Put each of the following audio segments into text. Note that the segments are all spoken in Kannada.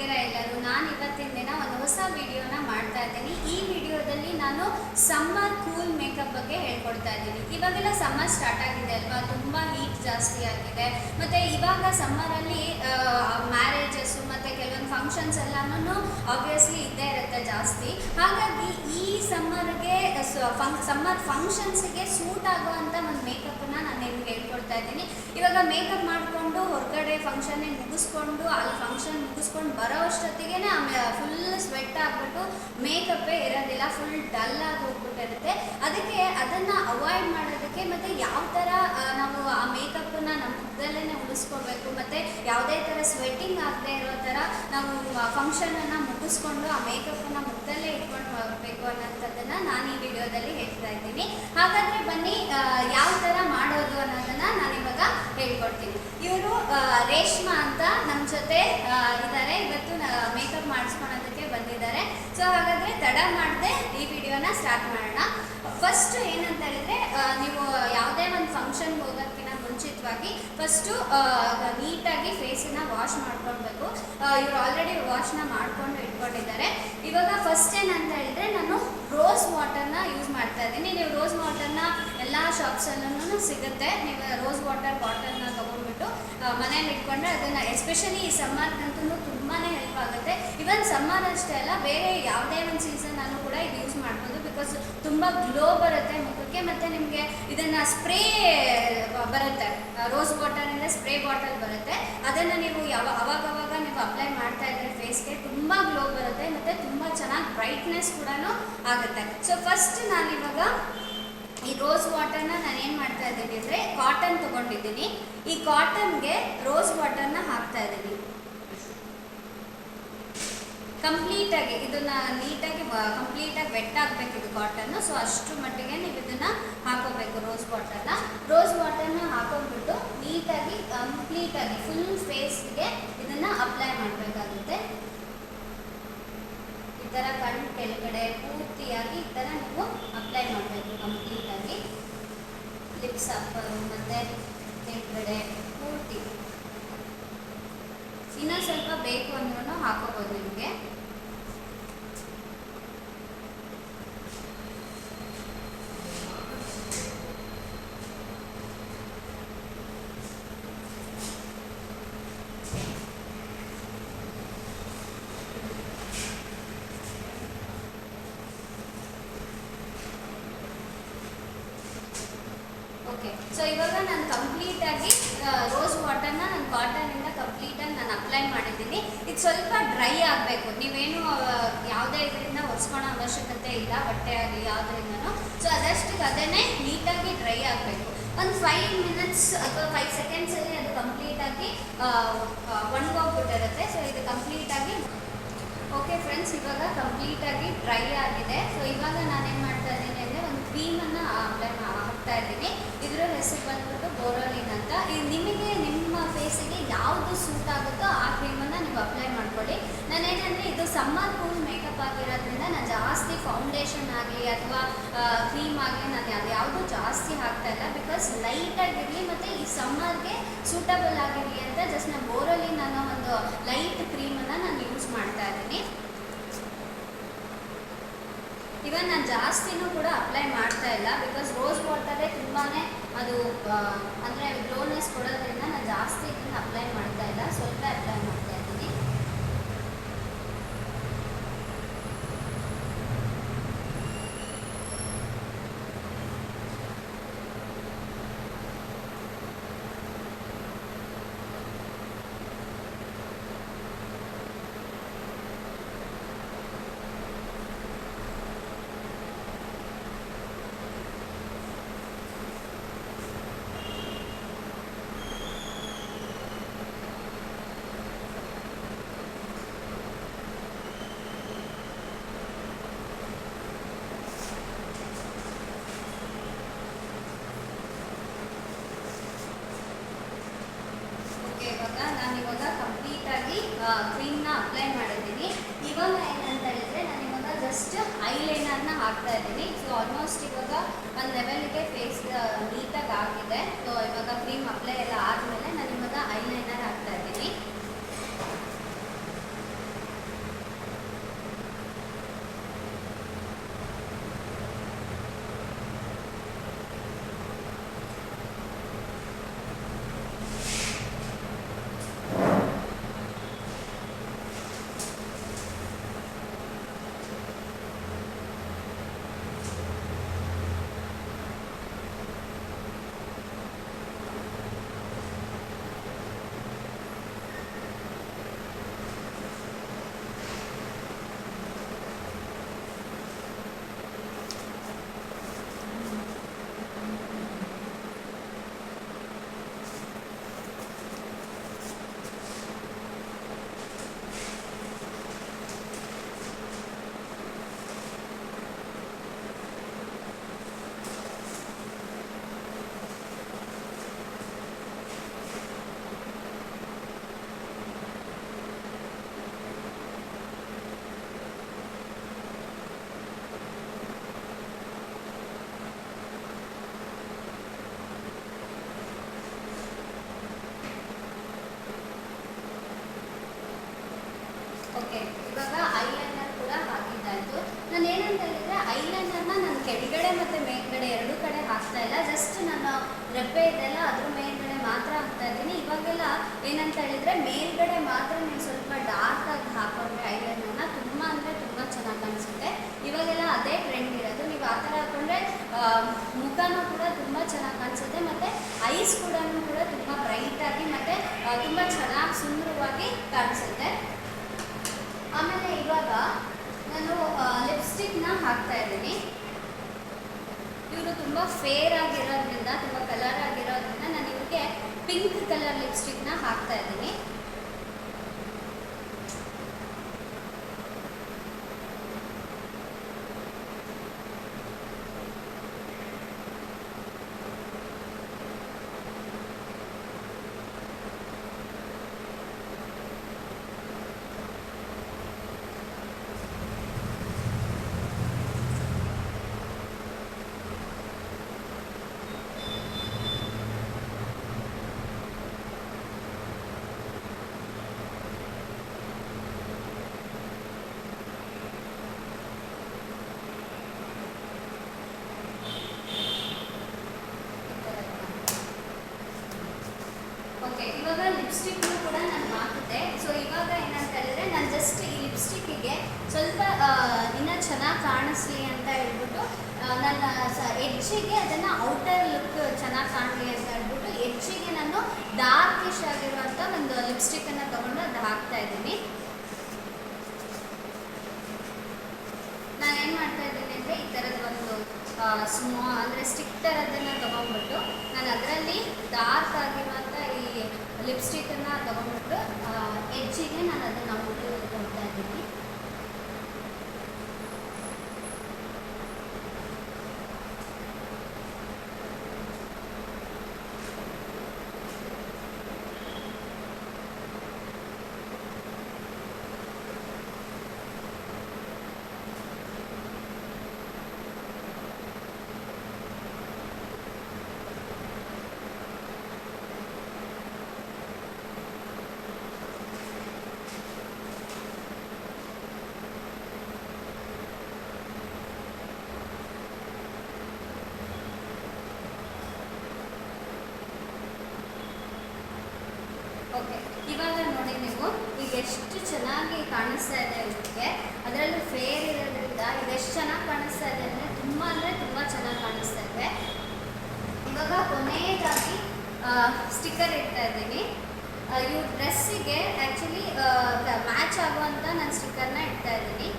ಹೇಗಿದ್ದೀರಾ ಎಲ್ಲರೂ? ನಾನು ಇವತ್ತಿನ ದಿನ ಒಂದು ಹೊಸ ವಿಡಿಯೋನ ಮಾಡ್ತಾ ಇದ್ದೀನಿ. ಈ ವಿಡಿಯೋದಲ್ಲಿ ನಾನು ಸಮ್ಮರ್ ಕೂಲ್ ಮೇಕಪ್ ಬಗ್ಗೆ ಹೇಳ್ಕೊಡ್ತಾ ಇದ್ದೀನಿ. ಇವಾಗೆಲ್ಲ ಸಮ್ಮರ್ ಸ್ಟಾರ್ಟ್ ಆಗಿದೆ ಅಲ್ವಾ, ತುಂಬ ಹೀಟ್ ಜಾಸ್ತಿ ಆಗಿದೆ. ಮತ್ತು ಇವಾಗ ಸಮ್ಮರಲ್ಲಿ ಮ್ಯಾರೇಜಸ್ಸು ಮತ್ತು ಕೆಲವೊಂದು ಫಂಕ್ಷನ್ಸ್ ಎಲ್ಲನೂ ಆಬ್ವಿಯಸ್ಲಿ ಇದ್ದೇ ಇರುತ್ತೆ ಜಾಸ್ತಿ. ಹಾಗಾಗಿ ಈ ಸಮ್ಮರ್ಗೆ ಸಮ್ಮರ್ ಫಂಕ್ಷನ್ಸಿಗೆ ಸೂಟ್ ಆಗುವಂಥ ಒಂದು ಮೇಕಪ್ಪನ್ನು ನಾನು ನಿಮ್ಗೆ ಹೇಳ್ಕೊಡ್ತಾ ಇದ್ದೀನಿ. ಇವಾಗ ಮೇಕಪ್ ಮಾಡಿಕೊಂಡು ಹೊರಗಡೆ ಫಂಕ್ಷನ್ನೇ ಮುಗಿಸ್ಕೊಂಡು ಅಲ್ಲಿ ಫಂಕ್ಷನ್ ಮುಗಿಸ್ಕೊಂಡು ಬರೋ ಅಷ್ಟೊತ್ತಿಗೆ ಫುಲ್ ಸ್ವೆಟ್ ಆಗಿಬಿಟ್ಟು ಮೇಕಪ್ಪೇ ಇರೋದಿಲ್ಲ, ಫುಲ್ ಡಲ್ ಆಗಿ ಹೋಗ್ಬಿಟ್ಟಿರುತ್ತೆ. ಅದಕ್ಕೆ ಅದನ್ನು ಅವಾಯ್ಡ್ ಮಾಡೋದಕ್ಕೆ ಮತ್ತು ಯಾವ ಥರ ನಾವು ಆ ಮೇಕಪ್ಪನ್ನ ನಮ್ಮ ಮುಖದಲ್ಲೇ ಉಳಿಸ್ಕೊಳ್ಬೇಕು ಮತ್ತು ಯಾವುದೇ ಥರ ಸ್ವೆಟ್ಟಿಂಗ್ ಆಗದೆ ಇರೋ ಥರ ನಾವು ಫಂಕ್ಷನನ್ನು ಮುಗಿಸ್ಕೊಂಡು ಆ ಮೇಕಪ್ಪನ್ನು ಮುಖದಲ್ಲೇ ಇಟ್ಕೊಂಡು ಹೋಗಬೇಕು ಅನ್ನೋಂಥದ್ದನ್ನು ನಾನು ಈ ವಿಡಿಯೋದಲ್ಲಿ ಹೇಳ್ತಾ ಇದ್ದೀನಿ. ಹಾಗಾದರೆ ಬನ್ನಿ ಯಾವ ಥರ ಮಾಡೋದು ಅನ್ನೋದನ್ನು ನಾನಿವಾಗ ಹೇಳ್ಕೊಡ್ತೀನಿ. ಇವರು ರೇಷ್ಮಾ ಅಂತ ನಮ್ಮ ಜೊತೆ ಇದ್ದಾರೆ, ಇವತ್ತು ಮೇಕಪ್ ಮಾಡಿಸ್ಕೊಳೋದಕ್ಕೆ ಬಂದಿದ್ದಾರೆ. ಸೊ ಹಾಗಾದರೆ ತಡ ಮಾಡದೆ ಈ ವಿಡಿಯೋನ ಸ್ಟಾರ್ಟ್ ಮಾಡೋಣ. ಫಸ್ಟ್ ಏನಂತ ಹೇಳಿದ್ರೆ, ನೀವು ಯಾವುದೇ ಒಂದು ಫಂಕ್ಷನ್ಗೆ ಹೋಗೋಕ್ಕಿಂತ ಮುಂಚಿತವಾಗಿ ಫಸ್ಟು ನೀಟಾಗಿ ಫೇಸನ್ನು ವಾಶ್ ಮಾಡ್ಕೊಳ್ಬೇಕು. ಇವರು ಆಲ್ರೆಡಿ ವಾಶ್ನ ಮಾಡಿಕೊಂಡು ಇಟ್ಕೊಂಡಿದ್ದಾರೆ. ಇವಾಗ ಫಸ್ಟ್ ಏನಂತ ಹೇಳಿದ್ರೆ, ನಾನು ರೋಸ್ ವಾಟರ್ನ ಯೂಸ್ ಮಾಡ್ತಾ ಇದ್ದೀನಿ. ನೀವು ರೋಸ್ ವಾಟರ್ನ ಎಲ್ಲ ಶಾಪ್ಸಲ್ಲೂ ಸಿಗುತ್ತೆ. ನೀವು ರೋಸ್ ವಾಟರ್ ಬಾಟಲ್ನ ತೊಗೊಂಡ್ಬಿಟ್ಟು ಮನೇಲಿ ಇಟ್ಕೊಂಡ್ರೆ ಅದನ್ನು ಎಸ್ಪೆಷಲಿ ಈ ಸಮ್ಮರ್ಗಂತೂ ತುಂಬಾ ಹೆಲ್ಪ್ ಆಗುತ್ತೆ. ಇವನ್ ಸಮ್ಮರ್ ಅಷ್ಟೇ ಅಲ್ಲ, ಬೇರೆ ಯಾವುದೇ ಒಂದು ಸೀಸನಲ್ಲೂ ಕೂಡ ಇದು ಯೂಸ್ ಮಾಡ್ಬೋದು. ಬಿಕಾಸ್ ತುಂಬ ಗ್ಲೋ ಬರುತ್ತೆ ಮುಖಕ್ಕೆ. ಮತ್ತು ನಿಮಗೆ ಇದನ್ನು ಸ್ಪ್ರೇ ಬರುತ್ತೆ, ರೋಸ್ ವಾಟರಿಂದ ಸ್ಪ್ರೇ ಬಾಟಲ್ ಬರುತ್ತೆ. ಅದನ್ನು ನೀವು ಅವಾಗವಾಗ ನೀವು ಅಪ್ಲೈ ಮಾಡ್ತಾ ಇದ್ದರೆ ಫೇಸ್ಗೆ ತುಂಬ ಗ್ಲೋ ಬರುತ್ತೆ ಮತ್ತು ತುಂಬ ಚೆನ್ನಾಗಿ ಬ್ರೈಟ್ನೆಸ್ ಕೂಡ ಆಗುತ್ತೆ. ಸೊ ಫಸ್ಟ್ ನಾನಿವಾಗ ಈ ರೋಸ್ ವಾಟರ್ನ ನಾನು ಏನು ಮಾಡ್ತಾ ಇದ್ದೀನಿ ಅಂದರೆ, ಕಾಟನ್ ತೊಗೊಂಡಿದ್ದೀನಿ. ಈ ಕಾಟನ್ಗೆ ರೋಸ್ ವಾಟರ್ನ ಹಾಕ್ತಾ ಇದ್ದೀನಿ ಕಂಪ್ಲೀಟಾಗಿ. ಇದನ್ನು ನೀಟಾಗಿ ಕಂಪ್ಲೀಟಾಗಿ ವೆಟ್ ಆಗಬೇಕು ಇದು ಕಾಟನ್ನು. ಸೊ ಅಷ್ಟು ಮಟ್ಟಿಗೆ ನೀವು ಇದನ್ನು ಹಾಕೋಬೇಕು ರೋಸ್ ವಾಟರ್ನ ಹಾಕೊಂಡ್ಬಿಟ್ಟು ನೀಟಾಗಿ ಕಂಪ್ಲೀಟಾಗಿ ಫುಲ್ ಫೇಸ್ಗೆ ಇದನ್ನು ಅಪ್ಲೈ ಮಾಡಬೇಕಾಗುತ್ತೆ. ಈ ಥರ ಕಣ್ಣು ಕೆಳಗಡೆ ಪೂರ್ತಿಯಾಗಿ ಈ ಥರ ನೀವು ಅಪ್ಲೈ ಮಾಡಬೇಕು ಕಂಪ್ಲೀಟಾಗಿ. ಲಿಪ್ಸ್ ಅಪ್ಪರು ಮತ್ತು ಕೆಳಗಡೆ ಪೂರ್ತಿ. ಇನ್ನೂ ಸ್ವಲ್ಪ ಬೇಕು ಅಂದ್ರೂ ಹಾಕೋಬೋದು ನಿಮಗೆ. ಓಕೆ, ಸೊ ಇವಾಗ ನಾನು ಕಂಪ್ಲೀಟಾಗಿ ರೋಸ್ ವಾಟರ್ನ ನಾನು ಕಾಟನಿಂದ ಕಂಪ್ಲೀಟಾಗಿ ನಾನು ಅಪ್ಲೈ ಮಾಡಿದ್ದೀನಿ. ಇದು ಸ್ವಲ್ಪ ಡ್ರೈ ಆಗಬೇಕು. ನೀವೇನು ಯಾವುದೇ ಇದರಿಂದ ಒರೆಸ್ಕೊಳ್ಳೋ ಅವಶ್ಯಕತೆ ಇಲ್ಲ, ಬಟ್ಟೆ ಆಗಲಿ ಯಾವುದರಿಂದನೂ. ಸೊ ಅದಷ್ಟಿಗೆ ಅದನ್ನೇ ನೀಟಾಗಿ ಡ್ರೈ ಆಗಬೇಕು. ಒಂದು 5 ಮಿನಿಟ್ಸ್ ಅಥವಾ 5 ಸೆಕೆಂಡ್ಸಲ್ಲಿ ಅದು ಕಂಪ್ಲೀಟಾಗಿ ಒಣಗೋಗ್ಬಿಟ್ಟಿರುತ್ತೆ. ಸೊ ಇದು ಕಂಪ್ಲೀಟಾಗಿ ಓಕೆ ಫ್ರೆಂಡ್ಸ್, ಇವಾಗ ಕಂಪ್ಲೀಟಾಗಿ ಡ್ರೈ ಆಗಿದೆ. ಸೊ ಇವಾಗ ನಾನೇನು ಮಾಡ್ತಾ ಇದ್ದೀನಿ ಅಂದರೆ, ಒಂದು ಕ್ರೀಮನ್ನು ಅಪ್ಲೈ ಹಾಕ್ತಾ ಇದ್ದೀನಿ. ಇದರ ಹೆಸರು ಬಂದ್ಬಿಟ್ಟು ಬೋರೋಲಿನ್ ಅಂತ. ಇದು ನಿಮಗೆ ನಿಮ್ಮ ಫೇಸಿಗೆ ಯಾವುದು ಸೂಟ್ ಆಗುತ್ತೋ ಆ ಕ್ರೀಮನ್ನು ನೀವು ಅಪ್ಲೈ ಮಾಡ್ಕೊಳ್ಳಿ. ನಾನೇನಂದರೆ, ಇದು ಸಮ್ಮರ್ ಕೂಲ್ ಮೇಕಪ್ ಆಗಿರೋದ್ರಿಂದ ನಾನು ಜಾಸ್ತಿ ಫೌಂಡೇಶನ್ ಆಗಲಿ ಅಥವಾ ಕ್ರೀಮ್ ಆಗಲಿ ನಾನು ಅದು ಯಾವುದೂ ಜಾಸ್ತಿ ಹಾಕ್ತಾ ಇಲ್ಲ. ಬಿಕಾಸ್ ಲೈಟಾಗಿರಲಿ ಮತ್ತು ಈ ಸಮ್ಮರ್ಗೆ ಸೂಟಬಲ್ ಆಗಿರಲಿ ಅಂತ ಜಸ್ಟ್ ನಾನು ಬೋರೋಲಿನ್ ಅನ್ನೋ ಒಂದು ಲೈಟ್ ಕ್ರೀಮನ್ನು ನಾನು ಯೂಸ್ ಮಾಡ್ತಾ ಇದ್ದೀನಿ. ಇವನ್ ನಾನು ಜಾಸ್ತಿನೂ ಕೂಡ ಅಪ್ಲೈ ಮಾಡ್ತಾ ಇಲ್ಲ. ಬಿಕಾಸ್ ರೋಸ್ ವಾಟರೇ ತುಂಬಾ ಅದು ಅಂದರೆ ಗ್ಲೋನೆಸ್ ಕೊಡೋದ್ರಿಂದ ನಾನು ಜಾಸ್ತಿ ಇದನ್ನು ಅಪ್ಲೈ ಮಾಡ್ತಾ ಇಲ್ಲ, ಸ್ವಲ್ಪ ಅಪ್ಲೈ ಮಾಡ್ತಾ ಇದ್ದೀನಿ. ನಾನಿವಾಗ ಕಂಪ್ಲೀಟಾಗಿ ಕ್ರೀಮ್ನ ಅಪ್ಲೈ ಮಾಡಿದ್ದೀನಿ. ಇವಾಗ ಏನಂತ ಹೇಳಿದ್ರೆ, ನಾನಿವಾಗ ಜಸ್ಟ್ ಐಲೈನರ್ನ ಹಾಕ್ತಾ ಇದ್ದೀನಿ. ಸೊ ಆಲ್ಮೋಸ್ಟ್ ಇವಾಗ ಒಂದು ಲೆವೆಲ್ಗೆ ಫೇಸ್ ನೀಟಾಗಿ ಆಗಿದೆ. ಸೊ ಇವಾಗ ಕ್ರೀಮ್ ಅಪ್ಲೈ ಎಲ್ಲ ಆದಮೇಲೆ ನಾನು ಇವಾಗ ಐಲೈನರ್ ಹಾಕ್ತಾ ಇದ್ದೀನಿ. ಕೆಳಗಡೆ ಮತ್ತು ಮೇಲ್ಗಡೆ ಎರಡೂ ಕಡೆ ಹಾಕ್ತಾ ಇಲ್ಲ, ಜಸ್ಟ್ ನಾನು ರೆಪ್ಪೆ ಇದೆಲ್ಲ ಅದ್ರ ಮೇಲ್ಗಡೆ ಮಾತ್ರ ಹಾಕ್ತಾ ಇದ್ದೀನಿ. ಇವಾಗೆಲ್ಲ ಏನಂತ ಹೇಳಿದರೆ ಮೇಲ್ಗಡೆ ಮಾತ್ರ ನೀವು ಸ್ವಲ್ಪ ಡಾರ್ಕಾಗಿ ಹಾಕೊಂಡ್ರೆ ಐಲೈನರ್ನ ತುಂಬ ಅಂದರೆ ತುಂಬ ಚೆನ್ನಾಗಿ ಕಾಣಿಸುತ್ತೆ. ಇವಾಗೆಲ್ಲ ಅದೇ ಟ್ರೆಂಡ್ ಇರೋದು. ನೀವು ಆ ಥರ ಹಾಕೊಂಡ್ರೆ ಮುಖನೂ ಕೂಡ ತುಂಬ ಚೆನ್ನಾಗಿ ಕಾಣಿಸುತ್ತೆ ಮತ್ತು ಐಸ್ ಕೂಡ ತುಂಬ ಬ್ರೈಟಾಗಿ ಮತ್ತು ತುಂಬ ಚೆನ್ನಾಗಿ ಸುಂದರವಾಗಿ ಕಾಣಿಸುತ್ತೆ. ಆಮೇಲೆ ಇವಾಗ ನಾನು ಲಿಪ್ಸ್ಟಿಕ್ನ ಹಾಕ್ತಾ ಇದ್ದೀನಿ. ಇವರು ತುಂಬ ಫೇರ್ ಆಗಿರೋದ್ರಿಂದ, ತುಂಬ ಕಲರ್ ಆಗಿರೋದ್ರಿಂದ ನಾನು ಇವ್ರಿಗೆ ಪಿಂಕ್ ಕಲರ್ ಲಿಪ್ಸ್ಟಿಕ್ನ ಹಾಕ್ತಾ ಇದ್ದೀನಿ. ಓಕೆ, ಇವಾಗ ಲಿಪ್ಸ್ಟಿಕ್ನು ಕೂಡ ನಾನು ಹಾಕಿದೆ. ಸೊ ಇವಾಗ ಏನಂತ ಹೇಳಿದ್ರೆ ನಾನು ಜಸ್ಟ್ ಈ ಲಿಪ್ಸ್ಟಿಕ್ಕಿಗೆ ಸ್ವಲ್ಪ ಇನ್ನೂ ಚೆನ್ನಾಗಿ ಕಾಣಿಸ್ಲಿ ಅಂತ ಹೇಳ್ಬಿಟ್ಟು ನನ್ನ ಎಡ್ಜಿಗೆ ಅದನ್ನು ಔಟರ್ ಲುಕ್ ಚೆನ್ನಾಗಿ ಕಾಣಲಿ ಅಂತ ಹೇಳ್ಬಿಟ್ಟು ಎಡ್ಜಿಗೆ ನಾನು ಡಾರ್ಕಿಶ್ ಆಗಿರುವಂಥ ಒಂದು ಲಿಪ್ಸ್ಟಿಕ್ಕನ್ನು ತೊಗೊಂಡು ಅದು ಹಾಕ್ತಾ ಇದ್ದೀನಿ. ನಾನು ಏನು ಮಾಡ್ತಾ ಇದ್ದೀನಿ ಅಂದರೆ ಈ ಥರದ ಒಂದು ಅಂದರೆ ಸ್ಟಿಕ್ ಥರದನ್ನು ತೊಗೊಂಡ್ಬಿಟ್ಟು ನಾನು ಅದರಲ್ಲಿ ಡಾರ್ಕ್ ಆಗಿರುವಂಥ ಈ ಲಿಪ್ಸ್ಟಿಕ್ಕನ್ನು ತೊಗೊಂಡ್ಬಿಟ್ಟು ಎಡ್ಜಿಗೆ ನಾನು ಅದನ್ನು ಕೊಡ್ತಾ ಇದ್ದೀನಿ. ಓಕೆ, ಇವಾಗ ನೋಡಿ ನೀವು ಈಗ ಎಷ್ಟು ಚೆನ್ನಾಗಿ ಕಾಣಿಸ್ತಾ ಇದೆ ಇವರಿಗೆ. ಅದರಲ್ಲೂ ಫೇರ್ ಇರೋದ್ರಿಂದ ಇದೆಷ್ಟು ಚೆನ್ನಾಗಿ ಕಾಣಿಸ್ತಾ ಇದೆ ಅಂದರೆ ತುಂಬ ಚೆನ್ನಾಗಿ ಕಾಣಿಸ್ತಾ ಇದೆ. ಇವಾಗ ಕೊನೆಯದಾಗಿ ಸ್ಟಿಕ್ಕರ್ ಇಡ್ತಾ ಇದ್ದೀನಿ. ಇವ್ರ ಡ್ರೆಸ್ಸಿಗೆ ಆ್ಯಕ್ಚುಲಿ ಮ್ಯಾಚ್ ಆಗುವಂಥ ನಾನು ಸ್ಟಿಕ್ಕರ್ನ ಇಡ್ತಾ ಇದ್ದೀನಿ.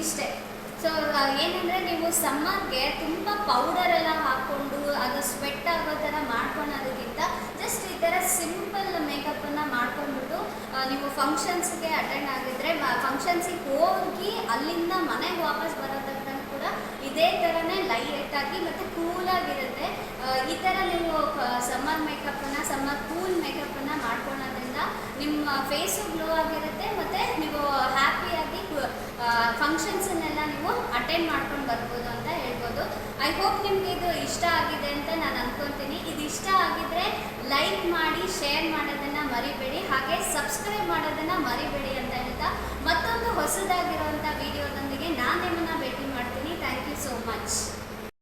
ಇಷ್ಟೇ. ಸೊ ಏನಂದರೆ ನೀವು ಸಮ್ಮರ್ಗೆ ತುಂಬ ಪೌಡರ್ ಎಲ್ಲ ಹಾಕ್ಕೊಂಡು ಅದು ಸ್ವೆಟ್ ಆಗೋ ಥರ ಮಾಡ್ಕೊಳೋದಕ್ಕಿಂತ ಜಸ್ಟ್ ಈ ಥರ ಸಿಂಪಲ್ ಮೇಕಪ್ಪನ್ನು ಮಾಡ್ಕೊಂಡ್ಬಿಟ್ಟು ನೀವು ಫಂಕ್ಷನ್ಸ್ಗೆ ಅಟೆಂಡ್ ಆಗಿದ್ದರೆ ಫಂಕ್ಷನ್ಸಿಗೆ ಹೋಗಿ ಅಲ್ಲಿಂದ ಮನೆಗೆ ವಾಪಸ್ ಬರೋ ತನಕ ಕೂಡ ಇದೇ ಥರನೇ ಲೈಟಾಗಿ ಮತ್ತು ಕೂಲಾಗಿರುತ್ತೆ. ಈ ಥರ ನೀವು ಸಮ್ಮರ್ ಮೇಕಪ್ಪನ್ನು, ಸಮ್ಮರ್ ಕೂಲ್ ಮೇಕಪ್ಪನ್ನು ಮಾಡ್ಕೊಳ್ಳೋದ್ರಿಂದ ನಿಮ್ಮ ಫೇಸು ಗ್ಲೋ ಆಗಿರುತ್ತೆ ಮತ್ತು ನೀವು ಹ್ಯಾಪಿಯಾಗಿ ಫಂಕ್ಷನ್ಸನ್ನೆಲ್ಲ ನೀವು ಅಟೆಂಡ್ ಮಾಡ್ಕೊಂಡು ಬರ್ಬೋದು ಅಂತ ಹೇಳ್ಬೋದು. ಐ ಹೋಪ್ ನಿಮಗೆ ಇದು ಇಷ್ಟ ಆಗಿದೆ ಅಂತ ನಾನು ಅಂದ್ಕೊತೀನಿ. ಇದು ಇಷ್ಟ ಆಗಿದ್ರೆ ಲೈಕ್ ಮಾಡಿ, ಶೇರ್ ಮಾಡೋದನ್ನು ಮರಿಬೇಡಿ, ಹಾಗೆ ಸಬ್ಸ್ಕ್ರೈಬ್ ಮಾಡೋದನ್ನು ಮರಿಬೇಡಿ ಅಂತ ಹೇಳ್ತಾ ಮತ್ತೊಂದು ಹೊಸದಾಗಿರುವಂಥ ವಿಡಿಯೋದೊಂದಿಗೆ ನಾನು ನಿಮ್ಮನ್ನು ಭೇಟಿ ಮಾಡ್ತೀನಿ. Thank you so much.